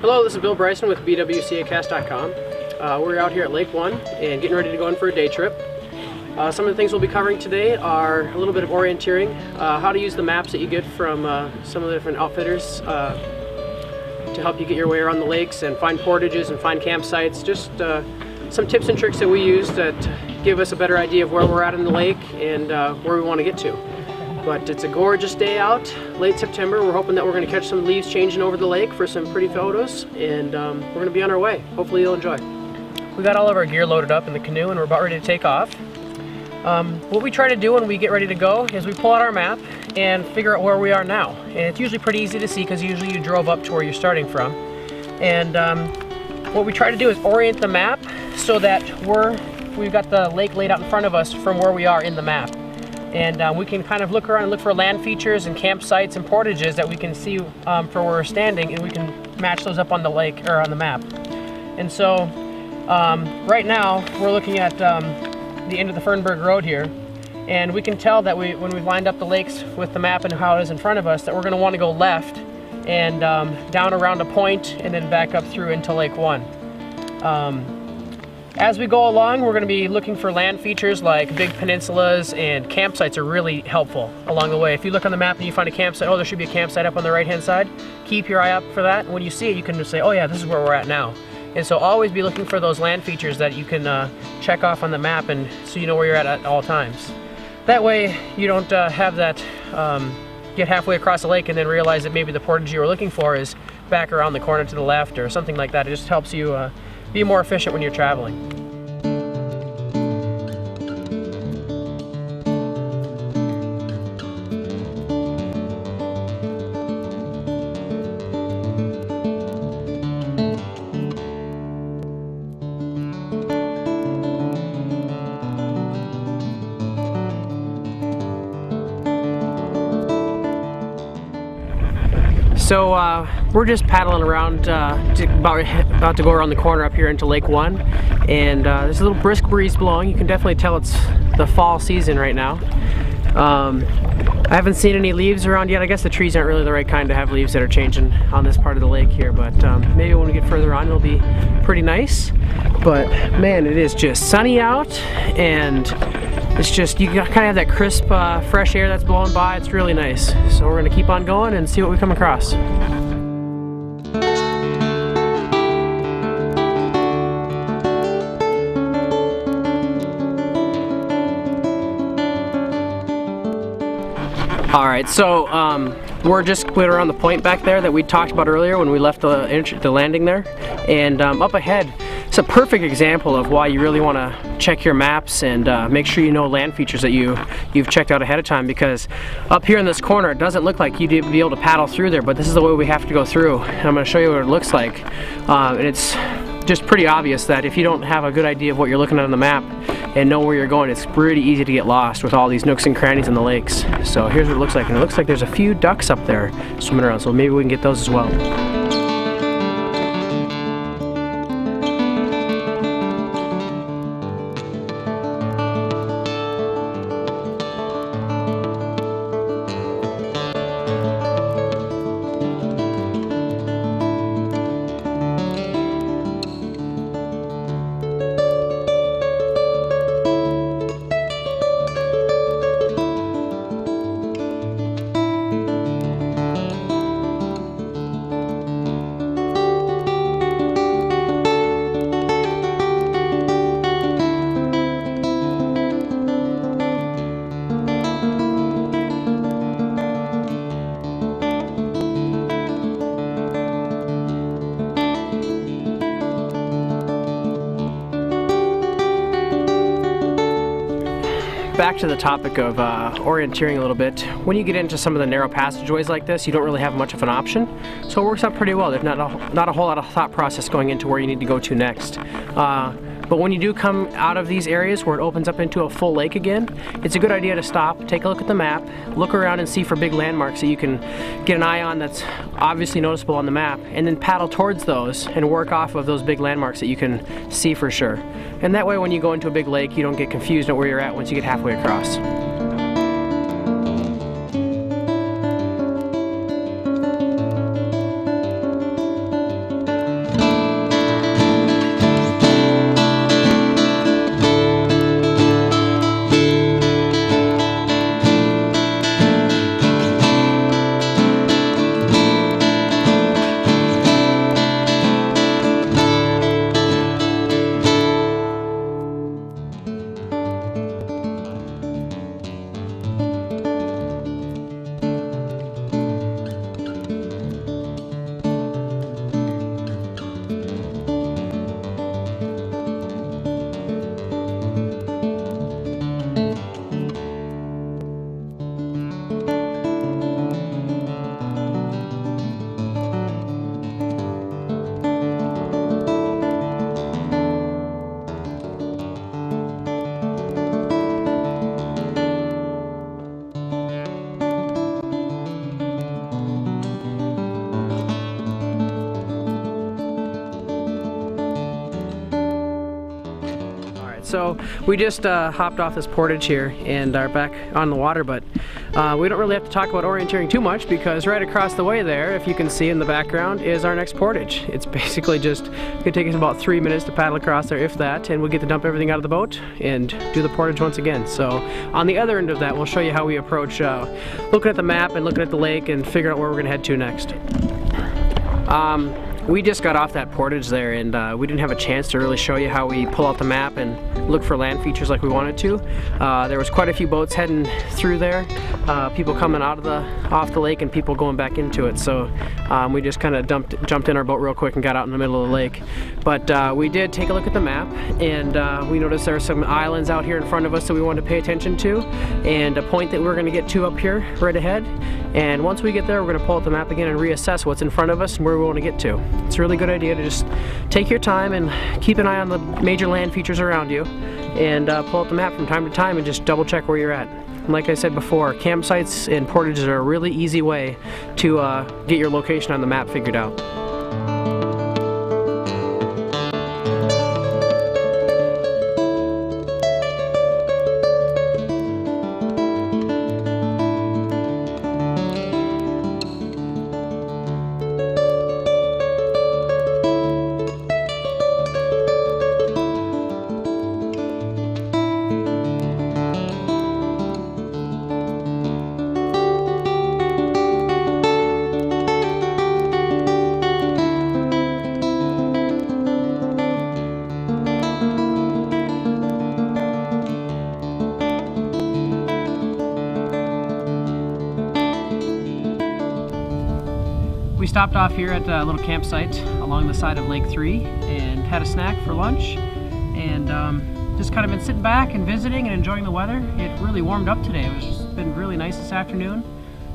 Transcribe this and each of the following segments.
Hello, this is Bill Bryson with bwcacast.com. We're out here at Lake One and getting ready to go in for a day trip. Some of the things we'll be covering today are a little bit of orienteering, how to use the maps that you get from some of the different outfitters to help you get your way around the lakes and find portages and find campsites. Just some tips and tricks that we use that give us a better idea of where we're at in the lake and where we want to get to. But it's a gorgeous day out, late September. We're hoping that we're going to catch some leaves changing over the lake for some pretty photos, and we're going to be on our way. Hopefully you'll enjoy. We got all of our gear loaded up in the canoe and we're about ready to take off. What we try to do when we get ready to go is we pull out our map and figure out where we are now. And it's usually pretty easy to see because usually you drove up to where you're starting from. And what we try to do is orient the map so that we've got the lake laid out in front of us from where we are in the map. And we can kind of look around and look for land features and campsites and portages that we can see for where we're standing, and we can match those up on the lake or on the map. And so right now we're looking at the end of the Fernberg Road here, and we can tell that when we've lined up the lakes with the map and how it is in front of us, that we're going to want to go left and down around a point and then back up through into Lake One. As we go along, we're going to be looking for land features like big peninsulas, and campsites are really helpful along the way. If you look on the map and you find a campsite, oh, there should be a campsite up on the right hand side, keep your eye up for that. When you see it, you can just say, oh yeah, this is where we're at now. And so always be looking for those land features that you can check off on the map, and so you know where you're at all times. That way you don't have that get halfway across the lake and then realize that maybe the portage you were looking for is back around the corner to the left or something like that. It just helps you be more efficient when you're traveling. So we're just paddling around, about to go around the corner up here into Lake One, and there's a little brisk breeze blowing. You can definitely tell it's the fall season right now. I haven't seen any leaves around yet. I guess the trees aren't really the right kind to have leaves that are changing on this part of the lake here, but maybe when we get further on it'll be pretty nice. But man, it is just sunny out, and it's just, you kind of have that crisp, fresh air that's blowing by. It's really nice. So we're going to keep on going and see what we come across. Alright, so we're just around the point back there that we talked about earlier when we left the landing there. And up ahead, it's a perfect example of why you really want to check your maps and make sure you know land features that you've checked out ahead of time, because up here in this corner it doesn't look like you'd be able to paddle through there, but this is the way we have to go through, and I'm going to show you what it looks like. And it's just pretty obvious that if you don't have a good idea of what you're looking at on the map and know where you're going, it's pretty easy to get lost with all these nooks and crannies in the lakes. So here's what it looks like, and it looks like there's a few ducks up there swimming around, so maybe we can get those as well. Back to the topic of orienteering a little bit. When you get into some of the narrow passageways like this, you don't really have much of an option, so it works out pretty well. There's not a whole lot of thought process going into where you need to go to next. But when you do come out of these areas where it opens up into a full lake again, it's a good idea to stop, take a look at the map, look around and see for big landmarks that you can get an eye on that's obviously noticeable on the map, and then paddle towards those and work off of those big landmarks that you can see for sure. And that way when you go into a big lake, you don't get confused at where you're at once you get halfway across. so we just hopped off this portage here and are back on the water, but we don't really have to talk about orienteering too much because right across the way there, if you can see in the background, is our next portage. It's basically just, it could take us about 3 minutes to paddle across there, if that, and we'll get to dump everything out of the boat and do the portage once again. So on the other end of that, we'll show you how we approach looking at the map and looking at the lake and figuring out where we're going to head to next. We just got off that portage there and we didn't have a chance to really show you how we pull out the map and look for land features like we wanted to. There was quite a few boats heading through there, people coming off the lake and people going back into it. So we just kind of jumped in our boat real quick and got out in the middle of the lake. But we did take a look at the map and we noticed there are some islands out here in front of us that we wanted to pay attention to, and a point that we're going to get to up here right ahead. And once we get there, we're going to pull out the map again and reassess what's in front of us and where we want to get to. It's a really good idea to just take your time and keep an eye on the major land features around you and pull out the map from time to time and just double check where you're at. And like I said before, campsites and portages are a really easy way to get your location on the map figured out. We stopped off here at a little campsite along the side of Lake 3 and had a snack for lunch, and just kind of been sitting back and visiting and enjoying the weather. It really warmed up today. It's been really nice this afternoon.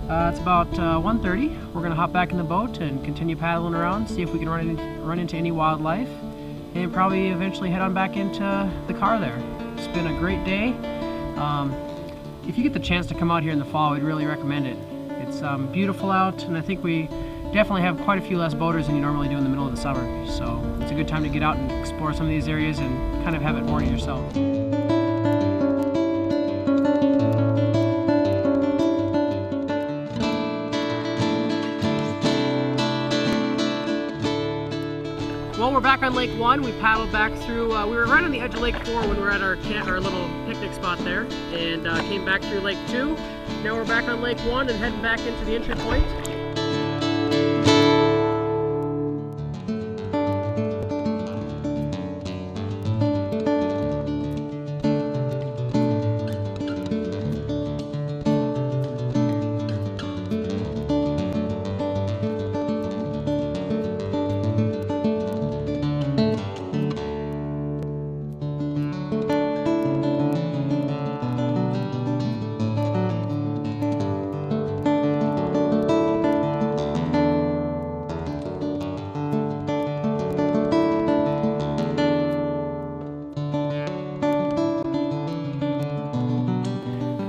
It's about 1:30. We're going to hop back in the boat and continue paddling around, see if we can run into any wildlife, and probably eventually head on back into the car there. It's been a great day. If you get the chance to come out here in the fall, we'd really recommend it. It's beautiful out, and I think we definitely have quite a few less boaters than you normally do in the middle of the summer. So it's a good time to get out and explore some of these areas and kind of have it more to yourself. Well, we're back on Lake 1. We paddled back through, we were right on the edge of Lake 4 when we were at our little picnic spot there, and came back through Lake 2. Now we're back on Lake 1 and heading back into the entry point.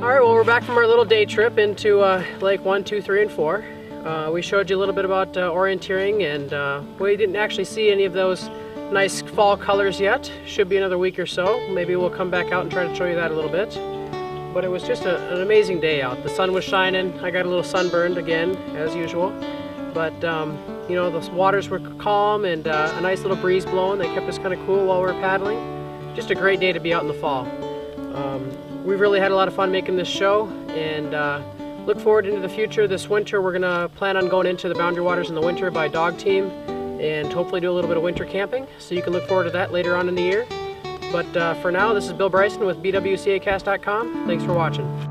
Alright, well, we're back from our little day trip into Lake 1, 2, 3, and 4. We showed you a little bit about orienteering, and we didn't actually see any of those nice fall colors yet. Should be another week or so. Maybe we'll come back out and try to show you that a little bit. But it was just an amazing day out. The sun was shining. I got a little sunburned again, as usual. But, you know, the waters were calm and a nice little breeze blowing that kept us kind of cool while we were paddling. Just a great day to be out in the fall. We've really had a lot of fun making this show, and look forward into the future. This winter we're going to plan on going into the Boundary Waters in the winter by dog team and hopefully do a little bit of winter camping, so you can look forward to that later on in the year. But for now, this is Bill Bryson with BWCAcast.com. Thanks for watching.